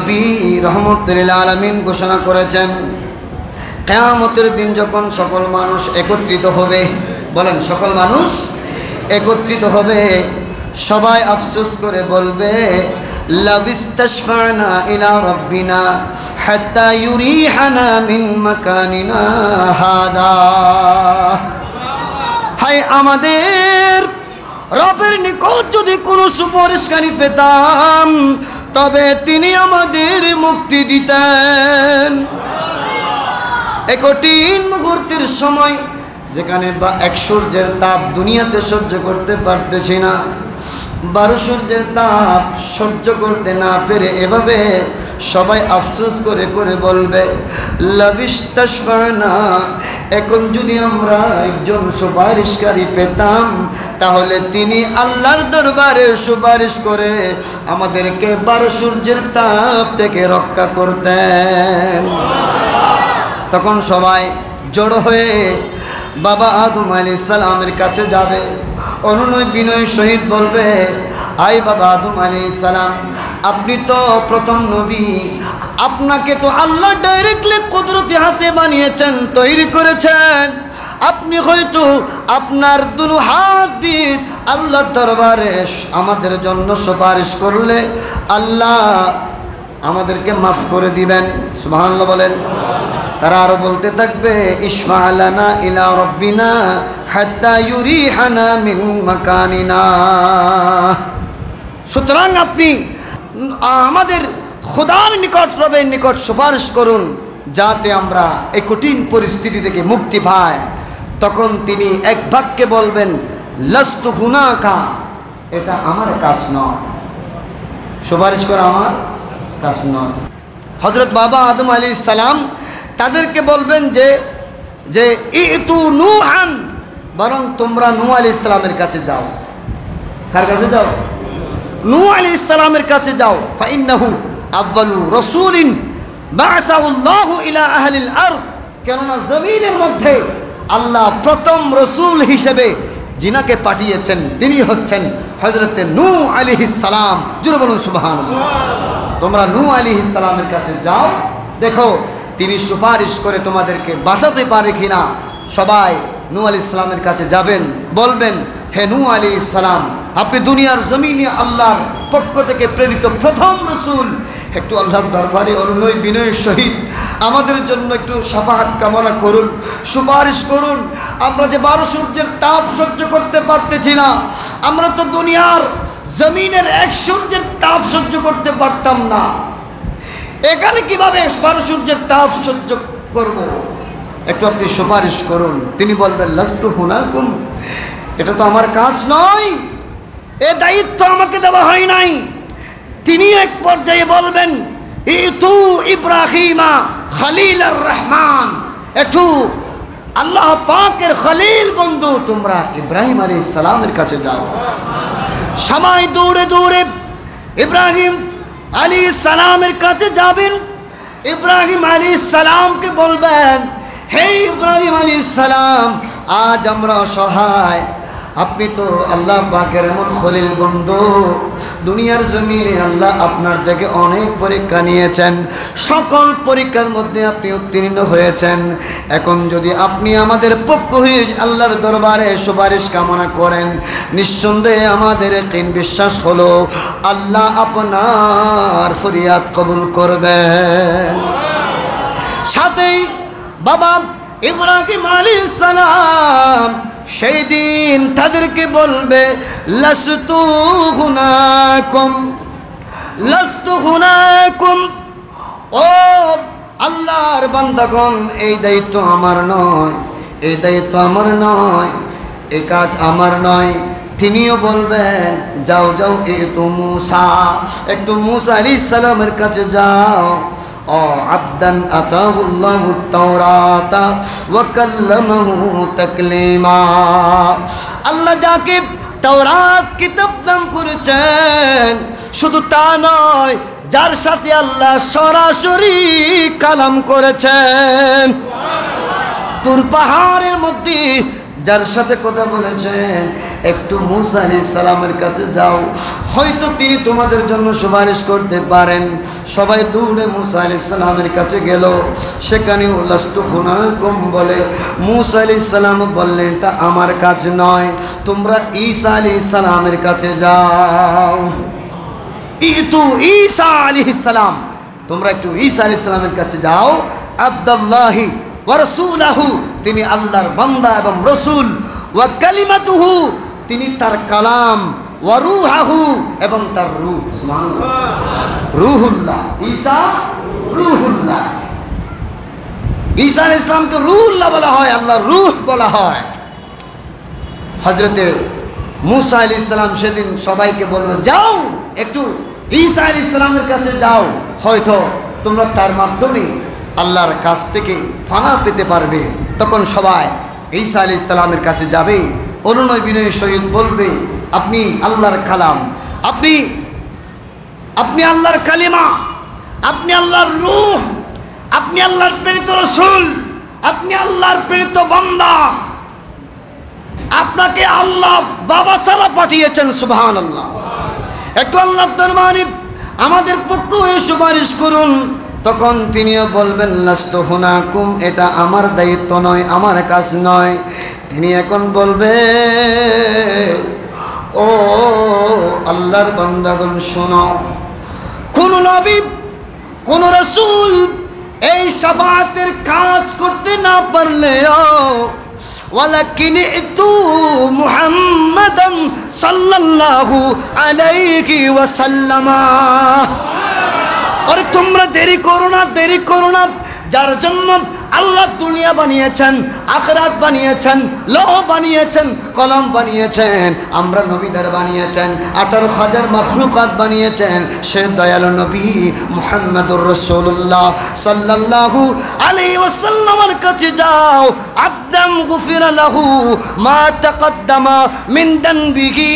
নবী রাহমাতুল লিল আলামিন ঘোষণা করেছেন, কিয়ামতের দিন যখন সকল মানুষ একত্রিত হবে, বলেন সকল মানুষ একত্রিত হবে, সবাই আফসোস করে বলবে, লাবিস্তাশফানা ইলা রাব্বিনা হাত্তা ইউরিহানা মিন মাকানিনা হাদা। হায় আমাদের রবের নিকট যদি কোনো সুপারিশকারী পেতাম, তবে তিনি আমাদের মুক্তি দিতেন। এক কঠিন মুহূর্তের সময়, যেখানে এক সূর্যের তাপ দুনিয়াতে সহ্য করতে পারতেছি না, 12 সূর্যের তাপ সহ্য করতে না পেরে এভাবে সবাই আফসোস করে করে বলবে, লাবিস্তাশফানা, এখন যদি আমরা একজন সুপারিশকারী পেতাম, তাহলে তিনি আল্লাহর দরবারে সুপারিশ করে আমাদেরকে 12 সূর্যের তাপ থেকে রক্ষা করতেন। তখন সবাই জড়ো হয়ে বাবা আদম আলাইহিস সালামের কাছে যাবে, অনুনয় বিনয় সহিত বলবে, আই বাবা আদম আলাইহিস সালাম, আপনি তো প্রথম নবী, আপনাকে তো আল্লাহ ডাইরেক্টলি কুদরতি হাতে বানিয়েছেন, তৈরি করেছেন। আপনি হয়তো আপনার দুনো হাত দিয়ে আল্লাহর দরবারে আমাদের জন্য সুপারিশ করলে আল্লাহ আমাদেরকে মাফ করে দিবেন। সুবহানাল্লাহ বলেন। তারা আরো বলতে থাকবে, ইশফা লানা ইলা রাব্বিনা হাত্তা ইউরিহানা মিন মাকানিনা। সুতরাং আপনি আমাদের খোদার নিকট, রবের নিকট সুপারিশ করুন, যাতে আমরা এই কঠিন পরিস্থিতি থেকে মুক্তি পাই। তখন তিনি এক বাক্যে বলবেন, লাস্তু হুনাকা, এটা আমার কাজ নয়, সুপারিশ করা আমার কাজ নয়। হযরত বাবা আদম আলাইহিস সালাম তাদেরকে বলবেন যে ইতু নূহান, বরং তোমরা নূহ আলাইহিস সালামের কাছে যাও। কার কাছে যাও? নূহ আলাইহিস সালামের কাছে যাও। ফাইন্নাহু আউয়ালু রাসূলিন বা'আসাহুল্লাহু ইলা আহলিল আরদ, কেননা জমিনের মধ্যে আল্লাহ প্রথম রসুল হিসেবে যিনাকে পাঠিয়েছেন তিনি হচ্ছেন হযরতে নূহ আলাইহিস সালাম। জোরে বলুন সুবহানাল্লাহ। তোমরা নূহ আলাইহিস সালামের কাছে যাও, দেখো তিনি সুপারিশ করে তোমাদেরকে বাঁচাতে পারে কিনা। সবাই নূহ আলাইহিস সালামের কাছে যাবেন, বলবেন, হে নূহ আলাইহিস সালাম, আপনি দুনিয়ার জমিনে আল্লাহর পক্ষ থেকে প্রেরিত প্রথম রসুল, একটু আল্লাহর দরবারে অনুনয় বিনয়ের সহিত আমাদের জন্য একটু শাফাআত কামনা করুন, সুপারিশ করুন। আমরা যে 12 সূর্যের তাপ সহ্য করতে পারতেছি না, আমরা তো দুনিয়ার জমিনের 1 সূর্যের তাপ সহ্য করতে পারতাম না, এখানে কিভাবে 12 সূর্যের তাপ সহ্য করব? একটু আপনি সুপারিশ করুন। তিনি বলবেন, লাস্তু হুনাকুম, এটা তো আমার কাজ নয়, এ দায়িত্ব আমাকে দেওয়া হয় নাই। তিনি এক পর্যায়ে বলবেন, ইতু ইব্রাহিমা খলিলুর রহমান, একটু আল্লাহ পাকের খলিল বন্ধু তোমরা ইব্রাহিম আলাইহিস সালামের কাছে যাও। সবাই দৌড়ে দৌড়ে ইব্রাহিম আলাইহিস সালামের কাছে যাবেন। ইব্রাহিম আলাইহিস সালামকে বলবেন, হে ইব্রাহিম আলাইহিস সালাম, আজ আমরা অসহায়, আপনি তো আল্লাহ পাকের এমন খলিল বন্ধু, দুনিয়ার জমিনে আল্লাহ আপনার থেকে অনেক পরীক্ষা নিয়েছেন, সকল পরীক্ষার মধ্যে আপনি উত্তীর্ণ হয়েছেন। এখন যদি আপনি আমাদের পক্ষ হয়ে আল্লাহর দরবারে সুপারিশ কামনা করেন, নিঃসন্দেহে আমাদের একদিন বিশ্বাস হলো আল্লাহ আপনার ফরিয়াদ কবুল করবেন। সাথেই বাবা ইব্রাহিম আলাইহিস সালাম সেই দিন তাদেরকে বলবে, লাস্তু হুনাকুম, লাস্তু হুনাকুম, ও আল্লাহর বান্দাগণ, এই দায়িত্ব আমার নয়, এই দায়িত্ব আমার নয়, এই কাজ আমার নয়। তিনিও বলবেন, যাও যাও, একটু মূসা, একটু মূসা আলাইহিস সালামের কাছে যাও। ও আবদান আতাহুল্লাহু তাওরাতা ওয়া কাল্লামাহু তাকলিমা, আল্লাহ যাকে তাওরাত কিতাব দান করেছেন, শুধু তা নয়, যার সাথে আল্লাহ সরাসরি কালাম করেছেন। তুর পাহাড়ের মধ্যে যার সাথে কথা বলেছেন, একটু মুসা আলাইহিস সালামের কাছে যাও, হয়তো তিনি তোমাদের জন্য সুপারিশ করতে পারেন। সবাই দৌড়ে মুসা আলাইহিস সালামের কাছে গেল। সেখানে লাস্তু হুনাকুম বলে মুসা আলাইহিস সালাম বললেন, এটা আমার কাজ নয়, তোমরা ঈসা আলাইহিস সালামের কাছে যাও। ইতু ঈসা আলাইহিস সালাম, তোমরা একটু ঈসা আলাইহিস সালামের কাছে যাও। আব্দুল্লাহি ওয়া রাসূলুহু, তিনি আল্লাহর বান্দা এবং রাসূল। ওয়া কালিমাতুহু, তিনি তার কালাম। ওয়া রূহুহু, এবং তার রূহ। সুবহানাল্লাহ, রূহুল্লাহ। ঈসা রূহুল্লাহ। ঈসা আলাইহিস সালামকে রূহুল্লাহ বলা হয়, আল্লাহর রূহ বলা হয়। হযরতে মুসা আলাইহিস সালাম সেদিন সবাইকে বলল, যাও একটু ঈসা আলাইহিস সালামের কাছে যাও, হয়তো তোমরা তার মাধ্যমে আল্লাহর কাছ থেকে ফানা পেতে পারবে। তখন সবাই ঈসা আলাইহিস সালামের কাছে যাবে, অনুনয় বিনয়ের সহিত বলবে, আপনি আল্লাহর কালাম, আপনি আল্লাহর কালিমা, আপনি আল্লাহর রূহ, আপনি আল্লাহর প্রেরিত রাসূল, আপনি আল্লাহর প্রেরিত বান্দা, আপনাকে আল্লাহ বাবা ছাড়া পাঠিয়েছেন। সুবহানাল্লাহ। একটু আল্লাহর দরবারে আমাদের পক্ষ হয়ে সুপারিশ করুন। তখন তিনিও বলবেন, লাস্তু হুনাকুম, এটা আমার দায়িত্ব নয়, আমার কাজ নয়। তিনি এখন বলবে, ও আল্লাহর বান্দাগণ শোনো, কোন নবী কোন রাসূল এই শাফাআতের কাজ করতে না পারলেও ওয়ালাকিন ইতু মুহাম্মাদান সাল্লাল্লাহু আলাইহি ওয়াসাল্লাম, আর তোমরা দেরি করো না, যার জন্য আল্লাহ দুনিয়া বানিয়েছেন, আখিরাত বানিয়েছেন, লৌহ বানিয়েছেন, কলম বানিয়েছেন, আমরা নবীদের বানিয়েছেন, 18,000 মাখলুকাত বানিয়েছেন, সে দয়ালু নবী মুহাম্মদুর রাসূলুল্লাহ সাল্লাল্লাহু আলাইহি ওয়াসাল্লামের কাছে যাও। আবদাম গুফিরা লাহু মা তাকদ্দামা মিন দানবিহি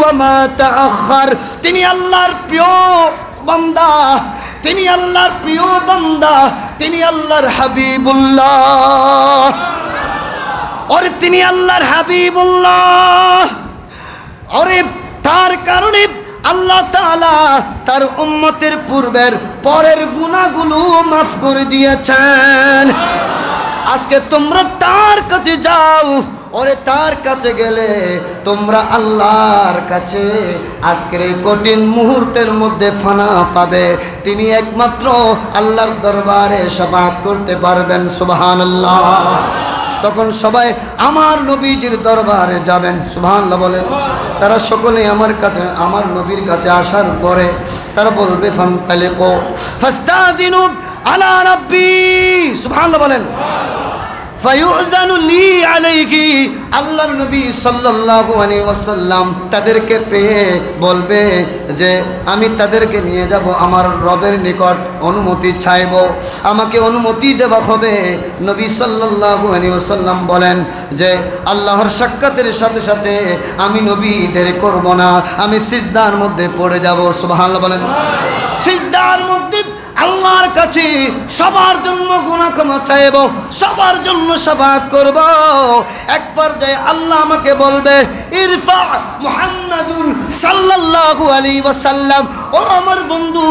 ওয়া মা তাআখার, তিনি আল্লাহর প্রিয় বান্দা, তিনি আল্লাহর প্রিয় বান্দা, তিনি আল্লাহর হাবিবুল্লাহ, আর তিনি আল্লাহর হাবিবুল্লাহ। আরে তার কারণে আল্লাহ তাআলা তার উম্মতের পূর্বের পরের গুনাহগুলো মাফ করে দিয়েছেন। আজকে তোমরা তার কাছে যাও, ওরে তার কাছে গেলে তোমরা আল্লাহর কাছে আজকের এই কঠিন মুহূর্তের মধ্যে ফানা পাবে। তিনি একমাত্র আল্লাহর দরবারে শাফাআত করতে পারবেন। সুবহানাল্লাহ। তখন সবাই আমার নবীজির দরবারে যাবেন। সুবহানাল্লাহ বলেন। তারা সকলে আমার কাছে, আমার নবীর কাছে আসার পরে তারা বলবে, ফান্তালিকু ফাস্তাদিনু আলা রাব্বি। সুবহানাল্লাহ বলেন। ফায়ুযানু লি আলাইহি, আল্লাহর নবী সাল্লাল্লাহু আলাইহি ওয়াসাল্লাম তাদেরকে পেয়ে বলবে যে আমি তাদেরকে নিয়ে যাব আমার রবের নিকট, অনুমতি চাইব, আমাকে অনুমতি দেওয়া হবে। নবী সাল্লাল্লাহু আলাইহি ওয়াসাল্লাম বলেন যে আল্লাহর সাক্ষাতের সাথে সাথে আমি নবী দেরি করব না, আমি সিজদার মধ্যে পড়ে যাব। সুবহানাল্লাহ বলেন। সিজদার মধ্যে আল্লাহর কাছে সবার জন্য গুনাহ ক্ষমা চাইব, সবার জন্য শাফাআত করব। এক পর্যায়ে আল্লাহ আমাকে বলবে, ইরফা মুহাম্মাদুন সাল্লাল্লাহু আলাইহি ওয়াসাল্লাম, ও আমার বন্ধু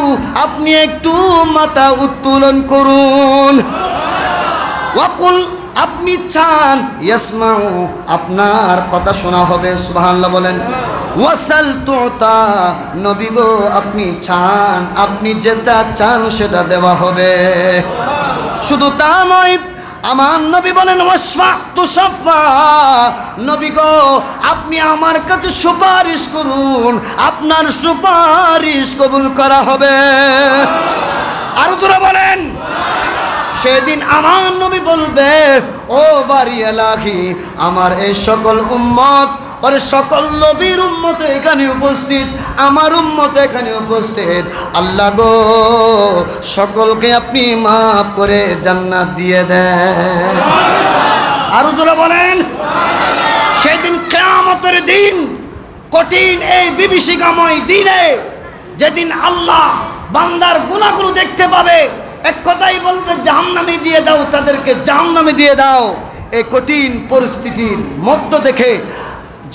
আপনি একটু মাথা উত্তোলন করুন। ওয়াকুল, আপনি চান, ইয়াসমাউ, আপনার কথা শোনা হবে। সুবহানাল্লাহ বলেন। ওয়াসাল তুতা, নবী গো আপনি চান, আপনি যেটা চান সেটা দেওয়া হবে। শুধু তা নয়, আমার নবী বলেন ওয়াসফা তুশাফা, নবী গো আপনি আমার কাছে সুপারিশ করুন, আপনার সুপারিশ কবুল করা হবে। আর জোরে বলেন। সেদিন আমার নবী বলবে, ও বারি এলাহি, আমার এই সকল উম্মত, আর সকল নবীর উম্মত এখানে উপস্থিত, আমার উম্মত এখানে উপস্থিত, আল্লাহ গো সকলকে আপনি মাফ করে জান্নাত দিয়ে দেন। আরো জোরে বলেন। সেদিন কিয়ামতের দিন, কঠিন এই বিভীষিকাময় দিনে, যেদিন আল্লাহ বান্দার গুনাহগুলো দেখতে পাবে, এক কথাই বলবে জাহান্নামে দিয়ে দাও, তাদেরকে জাহান্নামে দিয়ে দাও। এই কঠিন পরিস্থিতির মধ্য দেখে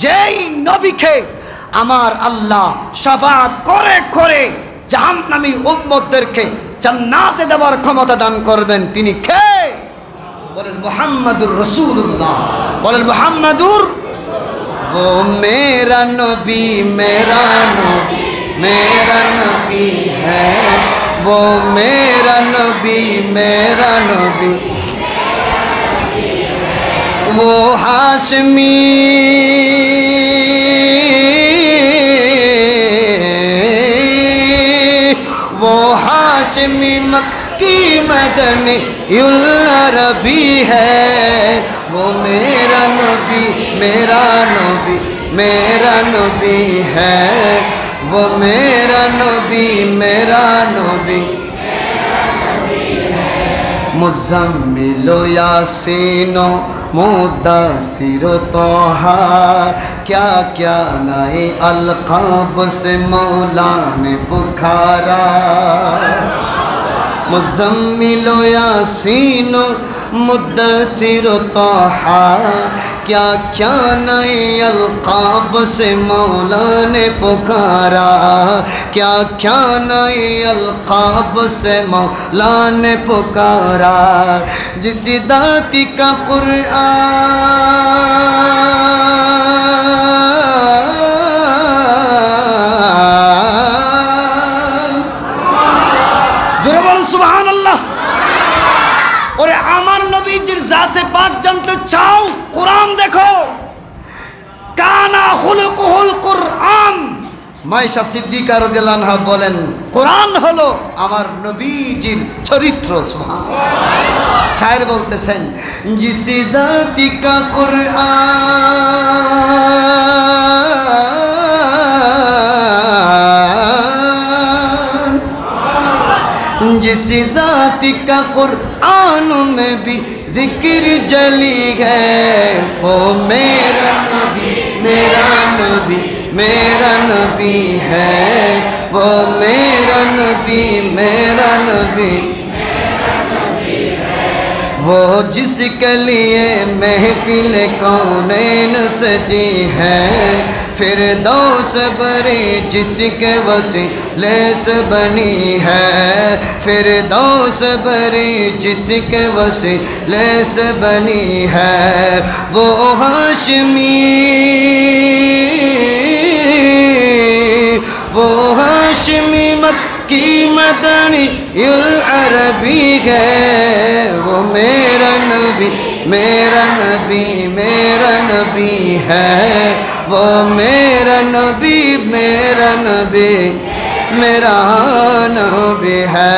যেই নবীকে আমার আল্লাহ শাফাআত করে করে জাহান্নামী উম্মতদেরকে জান্নাতে দেওয়ার ক্ষমতা দান করবেন, তিনি কে? বলেন মুহাম্মাদুর রাসূলুল্লাহ। বলেন মুহাম্মাদুর। वो मेरा नबी मेरा नबी मेरा नबी है, वो मेरा नबी मेरा नबी, वो हाशमी वो हाशमी मक्की मदनी अरबी है, वो मेरा नबी मेरा नबी मेरा नबी है, वो मेरा नबी मेरा नबी। मुज़म्मिलो यासीनो मुद्दसिरो तोहा, क्या क्या नए अलक़ाब से मौला ने पुकारा। मुज़म्मिलो यासीनो मुद्दसिरो तोहा, क्या क्या नए अलक़ाब से मौला ने पुकारा, क्या क्या नए अलक़ाब से मौला ने पुकारा। जिस दाती का कुरआन, जोरे बोलो सुभान अल्लाह। और আমার নবীজির জাতে পাক জানতে চাও, কোরআন দেখো। কানা খুলুকুল কুরআন। মাইশা সিদ্দিকা রাদিয়াল্লাহু আনহা বলেন, কোরআন হলো আমার নবীজির চরিত্র। সুবহানাল্লাহ। শায়ের বলতেছেন, জিস জাতি কা कुरआन, जिस जाति का कुरआन में भी जिक्र जली है, वो मेरा नबी मेरा नबी मेरा नबी है, वो मेरा नबी मेरा नबी। वो जिसके लिए महफिल कौनैन सजी है, फिरदौस बरी जिसके वसीले से बनी है, फिरदौस बरी जिसके वसीले से बनी है, वो हाशमी वो हाशमी मक्की मदनी अरबी है, वो मेरा नबी मेरा नबी मेरा नबी है, वो मेरा नबी मेरा नबी मेरा नबी है।